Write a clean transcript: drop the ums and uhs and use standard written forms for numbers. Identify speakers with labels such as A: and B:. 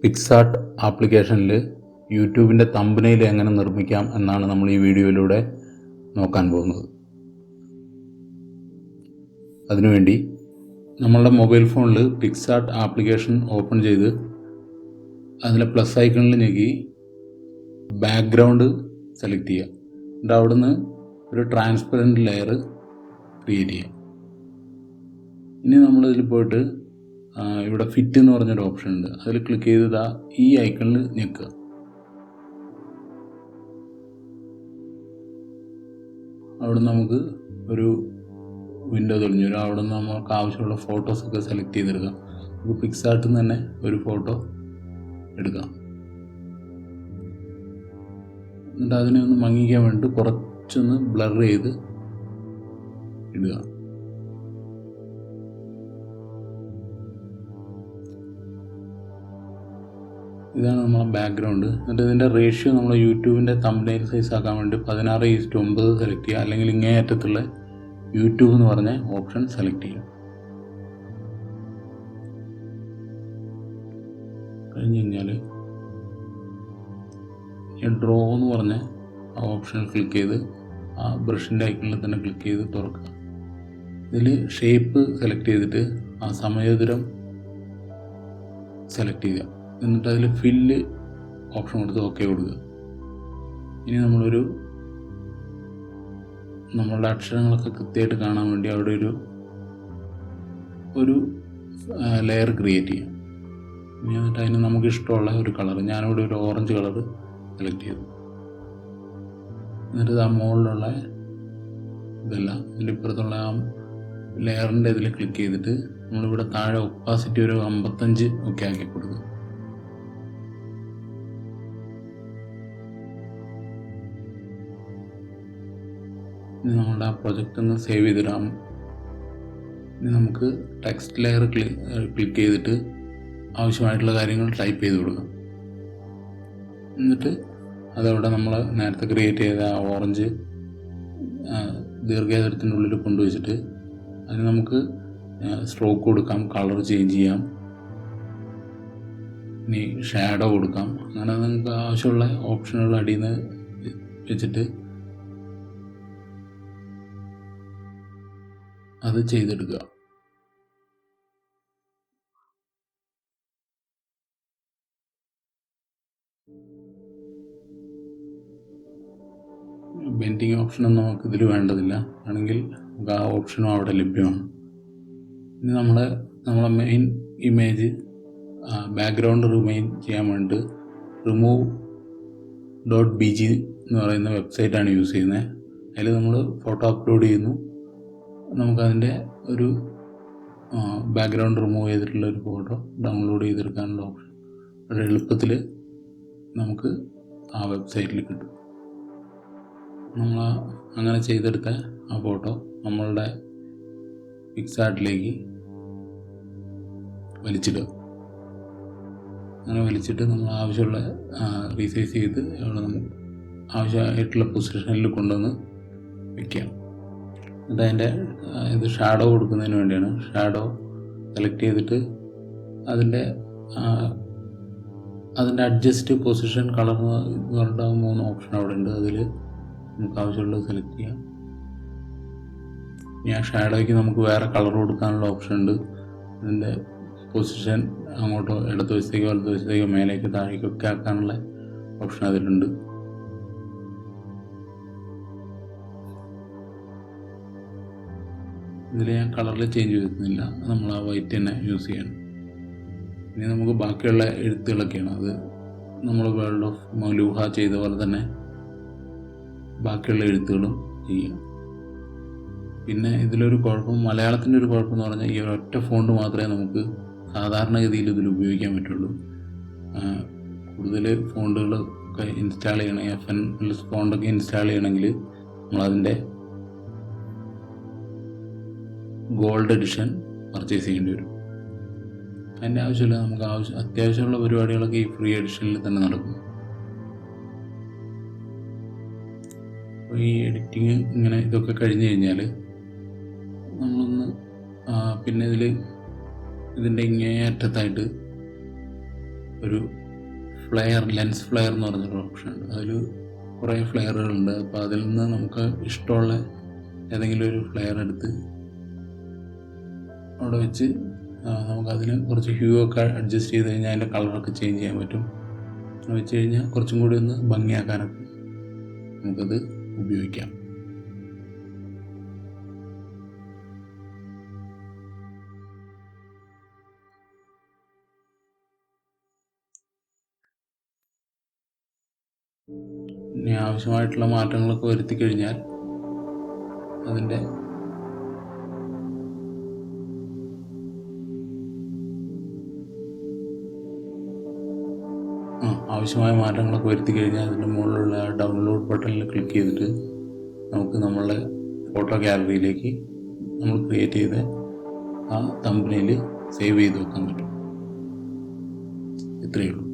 A: PicsArt ആപ്ലിക്കേഷനിൽ യൂട്യൂബിൻ്റെ തമ്പനെയിൽ എങ്ങനെ നിർമ്മിക്കാം എന്നാണ് നമ്മൾ ഈ വീഡിയോയിലൂടെ നോക്കാൻ പോകുന്നത്. അതിനുവേണ്ടി നമ്മളുടെ മൊബൈൽ ഫോണിൽ PicsArt ആപ്ലിക്കേഷൻ ഓപ്പൺ ചെയ്ത് അതിലെ പ്ലസ് ഐക്കണിൽ ഞെക്കി ബാക്ക്ഗ്രൗണ്ട് സെലക്ട് ചെയ്യുക. എന്നിട്ട് അവിടുന്ന് ഒരു ട്രാൻസ്പെറൻറ്റ് ലെയർ ക്രിയേറ്റ് ചെയ്യുക. ഇനി നമ്മളിതിൽ പോയിട്ട് ഇവിടെ ഫിറ്റ് എന്ന് പറഞ്ഞൊരു ഓപ്ഷൻ ഉണ്ട്. അതിൽ ക്ലിക്ക് ചെയ്ത് ഈ ഐക്കണിൽ ഞെക്കുക. അവിടെ നമുക്ക് ഒരു വിൻഡോ തെളിഞ്ഞു വരും. അവിടെ നിന്ന് നമുക്ക് ആവശ്യമുള്ള ഫോട്ടോസൊക്കെ സെലക്ട് ചെയ്തെടുക്കാം. നമുക്ക് PicsArtൽ നിന്ന് തന്നെ ഒരു ഫോട്ടോ എടുക്കാം. എന്നിട്ട് അതിനെ ഒന്ന് മങ്ങിക്കാൻ വേണ്ടിയിട്ട് കുറച്ചൊന്ന് ബ്ലർ ചെയ്ത് ഇടുക. ഇതാണ് നമ്മളെ ബാക്ക്ഗ്രൗണ്ട്. എന്നിട്ട് ഇതിൻ്റെ റേഷ്യോ നമ്മൾ യൂട്യൂബിൻ്റെ തമ്പനെയിൽ സൈസ് ആക്കാൻ വേണ്ടി 16:9 സെലക്ട് ചെയ്യുക. അല്ലെങ്കിൽ ഇങ്ങേ അറ്റത്തുള്ള യൂട്യൂബ് എന്ന് പറഞ്ഞ ഓപ്ഷൻ സെലക്ട് ചെയ്യുക. കഴിഞ്ഞ് കഴിഞ്ഞാൽ ഡ്രോ എന്ന് പറഞ്ഞ ആ ഓപ്ഷനിൽ ക്ലിക്ക് ചെയ്ത് ആ ബ്രഷിൻ്റെ ഐക്കണിൽ തന്നെ ക്ലിക്ക് ചെയ്ത് തുറക്കുക. ഇതിൽ ഷേപ്പ് സെലക്ട് ചെയ്തിട്ട് ആ സമയോദരം സെലക്ട് ചെയ്യുക. എന്നിട്ട് അതിൽ ഫില്ല് ഓപ്ഷൻ കൊടുത്ത് ഓക്കെ കൊടുക്കുക. ഇനി നമ്മളുടെ അക്ഷരങ്ങളൊക്കെ കൃത്യമായിട്ട് കാണാൻ വേണ്ടി അവിടെ ഒരു ലെയർ ക്രിയേറ്റ് ചെയ്യാം. ഇനി എന്നിട്ട് അതിന് നമുക്ക് ഇഷ്ടമുള്ള ഒരു കളർ, ഞാനിവിടെ ഒരു ഓറഞ്ച് കളർ സെലക്ട് ചെയ്തു. എന്നിട്ട് ആ മുകളിലുള്ള ഇതെല്ലാം ഇതിൻ്റെ ഇപ്പുറത്തുള്ള ആ ലെയറിൻ്റെ ഇതിൽ ക്ലിക്ക് ചെയ്തിട്ട് നമ്മളിവിടെ താഴെ ഒപ്പാസിറ്റി ഒരു 55 ഒക്കെ ആക്കി കൊടുക്കുക. ഇനി നമ്മളുടെ ആ പ്രൊജക്റ്റ് ഒന്ന് സേവ് ചെയ്തിടാം. ഇനി നമുക്ക് ടെക്സ്റ്റ് ലെയർ ക്ലിക്ക് ചെയ്തിട്ട് ആവശ്യമായിട്ടുള്ള കാര്യങ്ങൾ ടൈപ്പ് ചെയ്ത് കൊടുക്കാം. എന്നിട്ട് അതവിടെ നമ്മൾ നേരത്തെ ക്രിയേറ്റ് ചെയ്ത ആ ഓറഞ്ച് ദീർഘചതുരത്തിൻ്റെ ഉള്ളിൽ കൊണ്ടുവച്ചിട്ട് അതിന് നമുക്ക് സ്ട്രോക്ക് കൊടുക്കാം, കളർ ചേഞ്ച് ചെയ്യാം, ഇനി ഷാഡോ കൊടുക്കാം. അങ്ങനെ നിങ്ങൾക്ക് ആവശ്യമുള്ള ഓപ്ഷനുകൾ അടിയിൽ നിന്ന് വെച്ചിട്ട് അത് ചെയ്തെടുക്കുക. ബെൻഡിങ് ഓപ്ഷനൊന്നും നമുക്ക് ഇതിൽ വേണ്ടതില്ല, ആണെങ്കിൽ നമുക്ക് ആ ഓപ്ഷനും അവിടെ ലഭ്യമാണ്. ഇനി നമ്മളെ മെയിൻ ഇമേജ് ബാക്ക്ഗ്രൗണ്ട് റിമൈൻ ചെയ്യാൻ വേണ്ടി remove.bg എന്ന് പറയുന്ന വെബ്സൈറ്റാണ് യൂസ് ചെയ്യുന്നത്. അതിൽ നമ്മൾ ഫോട്ടോ അപ്ലോഡ് ചെയ്യുന്നു. നമുക്കതിൻ്റെ ഒരു ബാക്ക്ഗ്രൗണ്ട് റിമൂവ് ചെയ്തിട്ടുള്ള ഒരു ഫോട്ടോ ഡൗൺലോഡ് ചെയ്തെടുക്കാനുള്ള ഓപ്ഷൻ വളരെ എളുപ്പത്തിൽ നമുക്ക് ആ വെബ്സൈറ്റിൽ കിട്ടും. നമ്മൾ അങ്ങനെ ചെയ്തെടുത്ത ആ ഫോട്ടോ നമ്മളുടെ PicsArtലേക്ക് വലിച്ചിടുക. അങ്ങനെ വലിച്ചിട്ട് നമ്മൾ ആവശ്യമുള്ള റീസൈസ് ചെയ്ത് അവിടെ നമുക്ക് ആവശ്യമായിട്ടുള്ള പൊസിഷനിൽ കൊണ്ടുവന്ന് വയ്ക്കാം. എന്നിട്ട് അതിൻ്റെ ഇത് ഷാഡോ കൊടുക്കുന്നതിന് വേണ്ടിയാണ്. ഷാഡോ സെലക്ട് ചെയ്തിട്ട് അതിൻ്റെ അഡ്ജസ്റ്റ് പൊസിഷൻ കളർ എന്ന് പറഞ്ഞിട്ട് 3 ഓപ്ഷൻ അവിടെ ഉണ്ട്. അതിൽ നമുക്ക് ആവശ്യമുള്ളത് സെലക്ട് ചെയ്യാം. ഇനി ആ ഷാഡോയ്ക്ക് നമുക്ക് വേറെ കളർ കൊടുക്കാനുള്ള ഓപ്ഷൻ ഉണ്ട്. അതിൻ്റെ പൊസിഷൻ അങ്ങോട്ടോ ഇടത്ത് വശത്തേക്കോ വലത്ത് വശത്തേക്കോ മേലേക്ക് താഴേക്കൊക്കെ ആക്കാനുള്ള ഓപ്ഷൻ അതിലുണ്ട്. ഇതിൽ ഞാൻ കളറിൽ ചേഞ്ച് വരുത്തുന്നില്ല, നമ്മൾ ആ വൈറ്റ് തന്നെ യൂസ് ചെയ്യണം. ഇനി നമുക്ക് ബാക്കിയുള്ള എഴുത്തുകളൊക്കെയാണ്. അത് നമ്മൾ വേൾഡ് ഓഫ് മലൂഹ ചെയ്ത പോലെ തന്നെ ബാക്കിയുള്ള എഴുത്തുകളും ചെയ്യാം. പിന്നെ ഇതിലൊരു കുഴപ്പം, മലയാളത്തിൻ്റെ ഒരു കുഴപ്പം എന്ന് പറഞ്ഞാൽ ഈ ഒറ്റ ഫോണ്ട് മാത്രമേ നമുക്ക് സാധാരണഗതിയിൽ ഇതിൽ ഉപയോഗിക്കാൻ പറ്റുള്ളൂ. കൂടുതൽ ഫോണ്ടുകളൊക്കെ ഇൻസ്റ്റാൾ ചെയ്യണമെങ്കിൽ FN+ ഫോണ്ടൊക്കെ ഇൻസ്റ്റാൾ ചെയ്യണമെങ്കിൽ നമ്മളതിൻ്റെ ഗോൾഡ് എഡിഷൻ പർച്ചേസ് ചെയ്യേണ്ടി വരും. അതിൻ്റെ ആവശ്യമില്ല. നമുക്ക് അത്യാവശ്യമുള്ള പരിപാടികളൊക്കെ ഈ ഫ്രീ എഡിഷനിൽ തന്നെ നടക്കും. അപ്പോൾ ഈ എഡിറ്റിങ് ഇങ്ങനെ ഇതൊക്കെ കഴിഞ്ഞ് കഴിഞ്ഞാൽ നമ്മളൊന്ന് പിന്നെ ഇതിൻ്റെ ഇങ്ങേ അറ്റത്തായിട്ട് ഒരു ലെൻസ് ഫ്ലെയർ എന്ന് പറഞ്ഞൊരു ഓപ്ഷൻ ഉണ്ട്. അതിൽ കുറേ ഫ്ലെയറുകളുണ്ട്. അപ്പോൾ അതിൽ നിന്ന് നമുക്ക് ഇഷ്ടമുള്ള ഏതെങ്കിലും ഒരു ഫ്ലെയർ എടുത്ത് അവിടെ വെച്ച് നമുക്കതിന് കുറച്ച് ഹ്യൂ ഒക്കെ അഡ്ജസ്റ്റ് ചെയ്ത് കഴിഞ്ഞാൽ അതിൻ്റെ കളറൊക്കെ ചേഞ്ച് ചെയ്യാൻ പറ്റും. വെച്ച് കഴിഞ്ഞാൽ കുറച്ചും കൂടി ഒന്ന് ഭംഗിയാക്കാനൊക്കെ നമുക്കത് ഉപയോഗിക്കാം. ഇനി ആവശ്യമായിട്ടുള്ള മാറ്റങ്ങളൊക്കെ വരുത്തി കഴിഞ്ഞാൽ അതിൻ്റെ ആവശ്യമായ മാറ്റങ്ങളൊക്കെ വരുത്തി കഴിഞ്ഞാൽ അതിൻ്റെ മുകളിലുള്ള ഡൗൺലോഡ് ബട്ടണിൽ ക്ലിക്ക് ചെയ്തിട്ട് നമുക്ക് നമ്മളുടെ ഫോട്ടോ ഗാലറിയിലേക്ക് നമ്മൾ ക്രിയേറ്റ് ചെയ്ത ആ തമ്പനെയിൽ സേവ് ചെയ്ത് വെക്കാൻ പറ്റും. ഇത്രയേ ഉള്ളൂ.